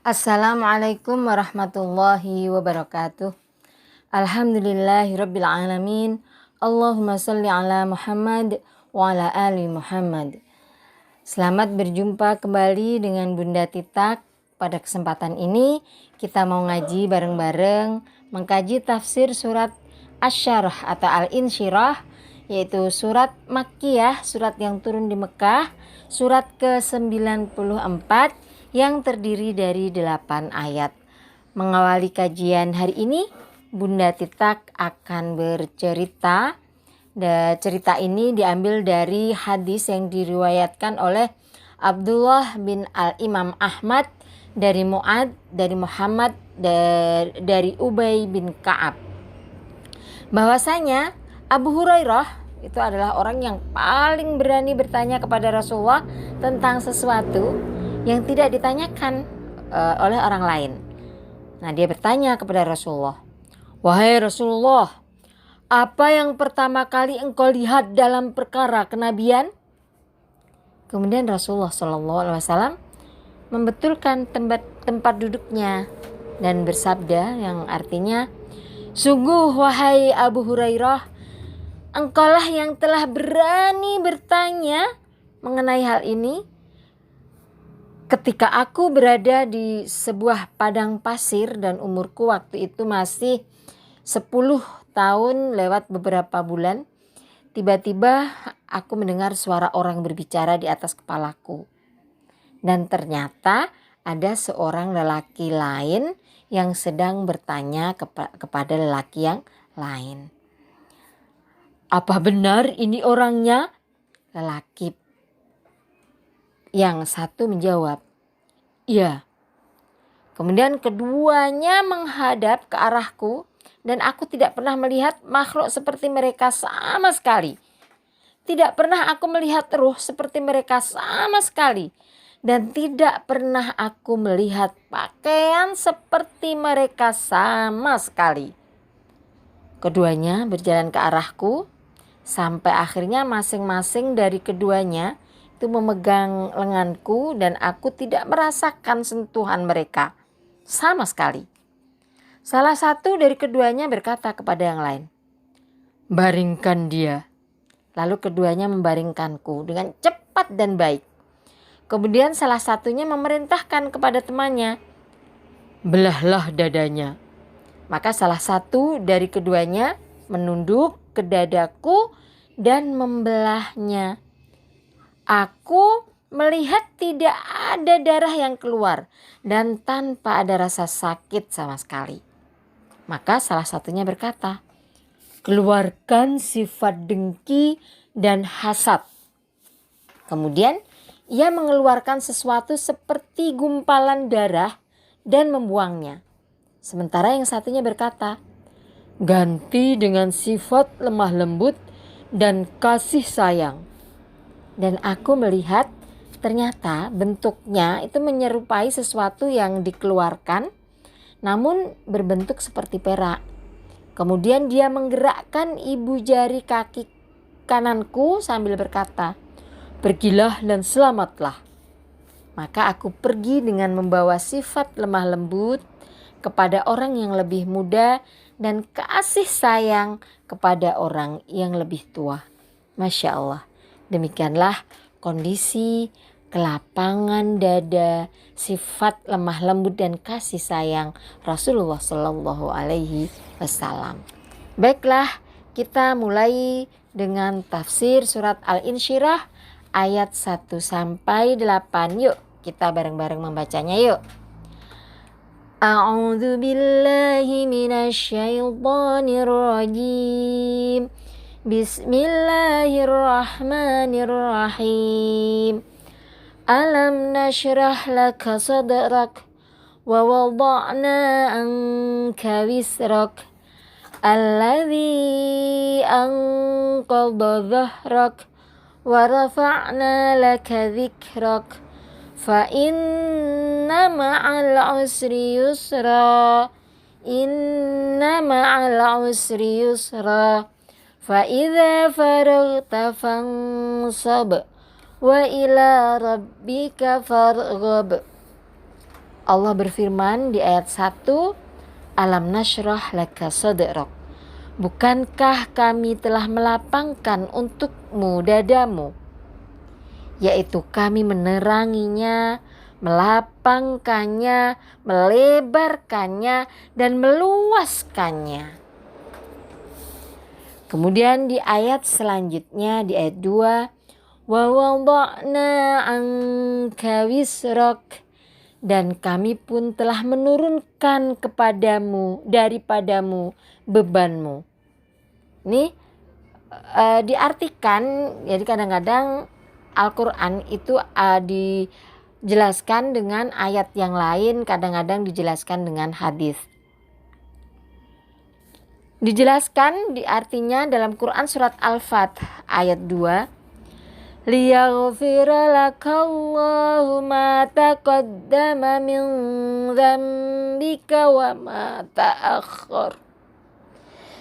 Assalamualaikum warahmatullahi wabarakatuh. Alhamdulillahirabbil alamin. Allahumma shalli ala Muhammad wa ala ali Muhammad. Selamat berjumpa kembali dengan Bunda Titak. Pada kesempatan ini kita mau ngaji bareng-bareng mengkaji tafsir surat Asy-Syarah atau Al-Insyirah, yaitu surat Makkiyah, surat yang turun di Mekah, surat ke-94 yang terdiri dari 8 ayat. Mengawali kajian hari ini, Bunda Titak akan bercerita. Cerita ini diambil dari hadis yang diriwayatkan oleh Abdullah bin Al-Imam Ahmad, dari Mu'ad, dari Muhammad, dari Ubay bin Ka'ab. Bahwasanya Abu Hurairah itu adalah orang yang paling berani bertanya kepada Rasulullah tentang sesuatu yang tidak ditanyakan oleh orang lain. Nah, dia bertanya kepada Rasulullah, "Wahai Rasulullah, apa yang pertama kali engkau lihat dalam perkara kenabian?" Kemudian Rasulullah SAW membetulkan tempat duduknya dan bersabda, yang artinya, "Sungguh wahai Abu Hurairah, engkaulah yang telah berani bertanya mengenai hal ini ketika aku berada di sebuah padang pasir dan umurku waktu itu masih 10 tahun lewat beberapa bulan. Tiba-tiba aku mendengar suara orang berbicara di atas kepalaku. Dan ternyata ada seorang lelaki lain yang sedang bertanya kepada lelaki yang lain. Apa benar ini orangnya? Lelaki yang satu menjawab, "Iya." Kemudian keduanya menghadap ke arahku dan aku tidak pernah melihat makhluk seperti mereka sama sekali. Tidak pernah aku melihat ruh seperti mereka sama sekali. Dan tidak pernah aku melihat pakaian seperti mereka sama sekali. Keduanya berjalan ke arahku sampai akhirnya masing-masing dari keduanya itu memegang lenganku dan aku tidak merasakan sentuhan mereka sama sekali. Salah satu dari keduanya berkata kepada yang lain, "Baringkan dia." Lalu keduanya membaringkanku dengan cepat dan baik. Kemudian salah satunya memerintahkan kepada temannya, "Belahlah dadanya." Maka salah satu dari keduanya menunduk ke dadaku dan membelahnya. Aku melihat tidak ada darah yang keluar dan tanpa ada rasa sakit sama sekali. Maka salah satunya berkata, "Keluarkan sifat dengki dan hasad." Kemudian ia mengeluarkan sesuatu seperti gumpalan darah dan membuangnya. Sementara yang satunya berkata, "Ganti dengan sifat lemah lembut dan kasih sayang." Dan aku melihat ternyata bentuknya itu menyerupai sesuatu yang dikeluarkan namun berbentuk seperti perak. Kemudian dia menggerakkan ibu jari kaki kananku sambil berkata, "Pergilah dan selamatlah." Maka aku pergi dengan membawa sifat lemah lembut kepada orang yang lebih muda dan kasih sayang kepada orang yang lebih tua. Masya Allah. Demikianlah kondisi kelapangan dada, sifat lemah lembut dan kasih sayang Rasulullah Shallallahu Alaihi Wasallam. Baiklah, kita mulai dengan tafsir surat Al-Insyirah ayat 1 sampai 8. Yuk, kita bareng-bareng membacanya yuk. A'udzu billahi minasy syaithanir rajim. Bismillahirrahmanirrahim. Alam nashrah laka sadrak wa wada'na anka wisrak alladhi anqadha dhahrak wa rafa'na laka dhikrak fa inna ma'al usri yusra inna ma'al usri yusra fa idza faraghta fansab wa ila rabbika farghab. Allah berfirman di ayat 1, Alam nashrah laka sadrak. Bukankah kami telah melapangkan untukmu dadamu? Yaitu kami meneranginya, melapangkannya, melebarkannya, dan meluaskannya. Kemudian di ayat selanjutnya, di ayat 2, wa wada'na anka wisrak, dan kami pun telah menurunkan daripadamu bebanmu. Ini diartikan, jadi kadang-kadang Al-Quran itu dijelaskan dengan ayat yang lain, kadang-kadang dijelaskan dengan hadis. Dijelaskan artinya dalam Quran surat Al-Fath ayat 2, liyaghfira lakallahu ma taqaddama min dzambika wa ma ta'akhkhar.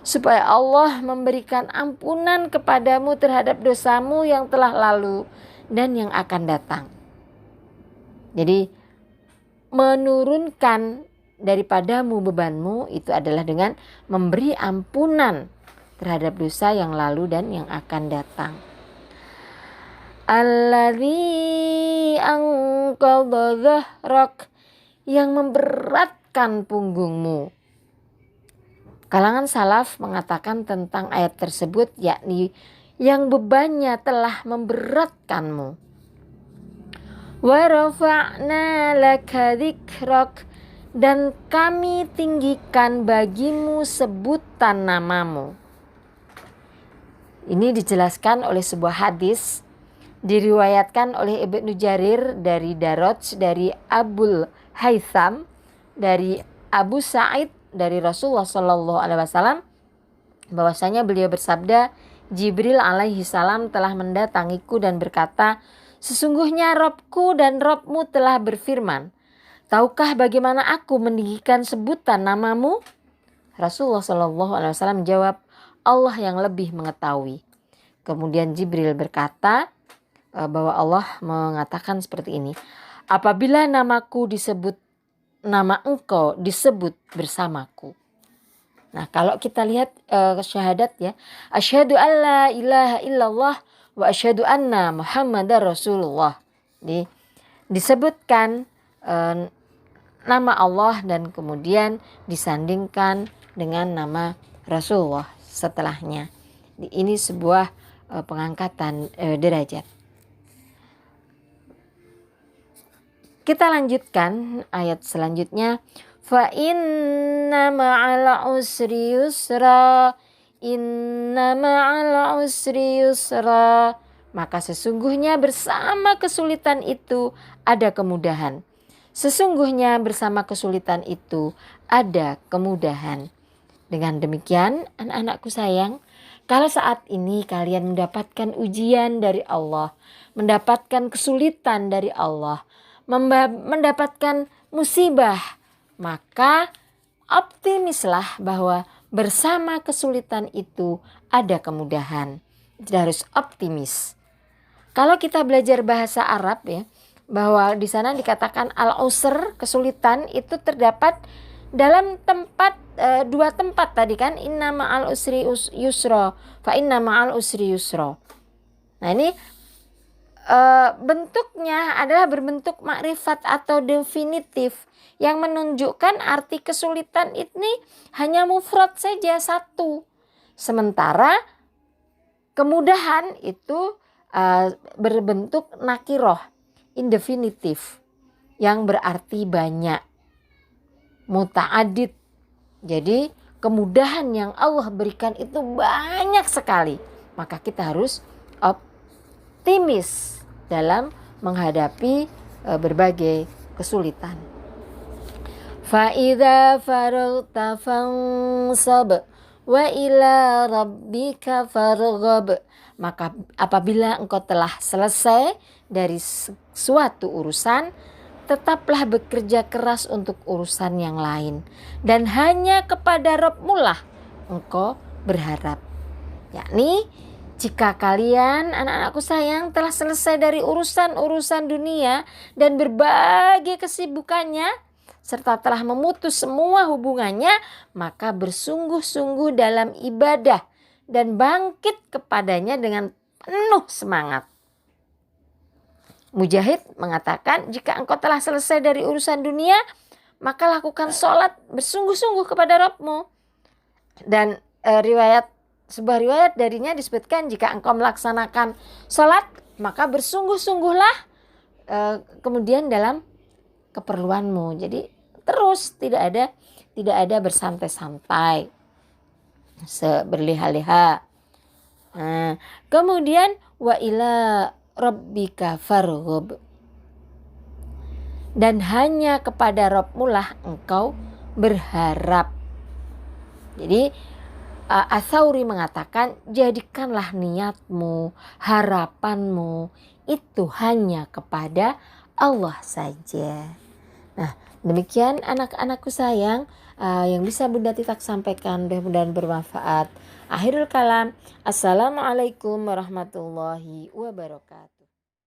Supaya Allah memberikan ampunan kepadamu terhadap dosamu yang telah lalu dan yang akan datang. Jadi menurunkan daripadamu bebanmu itu adalah dengan memberi ampunan terhadap dosa yang lalu dan yang akan datang. Alladzi anqadha dhahrak, yang memberatkan punggungmu. Kalangan salaf mengatakan tentang ayat tersebut, yakni yang bebannya telah memberatkanmu. Wa rafa'na laka dzikrak, dan kami tinggikan bagimu sebutan namamu. Ini dijelaskan oleh sebuah hadis, diriwayatkan oleh Ibnu Jarir dari Daraj, dari Abul Haytham, dari Abu Sa'id, dari Rasulullah SAW, bahwasanya beliau bersabda, Jibril alaihi salam telah mendatangiku dan berkata, sesungguhnya Robku dan Robmu telah berfirman, tahukah bagaimana aku meninggikan sebutan namamu? Rasulullah SAW menjawab, Allah yang lebih mengetahui. Kemudian Jibril berkata bahwa Allah mengatakan seperti ini, apabila namaku disebut, nama engkau disebut bersamaku. Nah, kalau kita lihat syahadat ya, asyhadu alla ilaha illallah wa asyhadu anna Muhammadar Rasulullah. Disebutkan nama Allah dan kemudian disandingkan dengan nama Rasulullah setelahnya. Ini sebuah pengangkatan derajat. Kita lanjutkan ayat selanjutnya. Fa inna ma'al usri yusra, inna ma'al usri yusra. Maka sesungguhnya bersama kesulitan itu ada kemudahan. Sesungguhnya bersama kesulitan itu ada kemudahan. Dengan demikian, anak-anakku sayang, kalau saat ini kalian mendapatkan ujian dari Allah, mendapatkan kesulitan dari Allah, mendapatkan musibah, maka optimislah bahwa bersama kesulitan itu ada kemudahan. Jadi harus optimis. Kalau kita belajar bahasa Arab ya, bahwa di sana dikatakan al-usr, kesulitan itu terdapat dalam tempat dua tempat tadi kan, inna ma'al usri yusra, fa inna ma'al usri yusra. Nah ini bentuknya adalah berbentuk makrifat atau definitif yang menunjukkan arti kesulitan ini hanya mufrad saja satu. Sementara kemudahan itu berbentuk nakiroh, indefinitif, yang berarti banyak, muta'adid. Jadi kemudahan yang Allah berikan itu banyak sekali. Maka kita harus optimis dalam menghadapi berbagai kesulitan. Fa'idza faragta fansab wa ila rabbika farghab. Maka apabila engkau telah selesai dari suatu urusan, tetaplah bekerja keras untuk urusan yang lain, dan hanya kepada Rabb-Mu lah engkau berharap. Yakni jika kalian, anak-anakku sayang, telah selesai dari urusan-urusan dunia dan berbagai kesibukannya, serta telah memutus semua hubungannya, maka bersungguh-sungguh dalam ibadah dan bangkit kepadanya dengan penuh semangat. Mujahid mengatakan, jika engkau telah selesai dari urusan dunia, maka lakukan sholat bersungguh-sungguh kepada Rabbmu. Dan sebuah riwayat darinya disebutkan, jika engkau melaksanakan sholat, maka bersungguh-sungguhlah kemudian dalam keperluanmu. Jadi terus tidak ada bersantai-santai, berleha-leha. Kemudian wa ila rabbika farghub, dan hanya kepada Rabbmu lah engkau berharap. Jadi Ats-Tsauri mengatakan, jadikanlah niatmu, harapanmu itu hanya kepada Allah saja. Nah, demikian anak-anakku sayang yang bisa Bunda Titak sampaikan, mudah-mudahan bermanfaat. Akhirul kalam, assalamualaikum warahmatullahi wabarakatuh.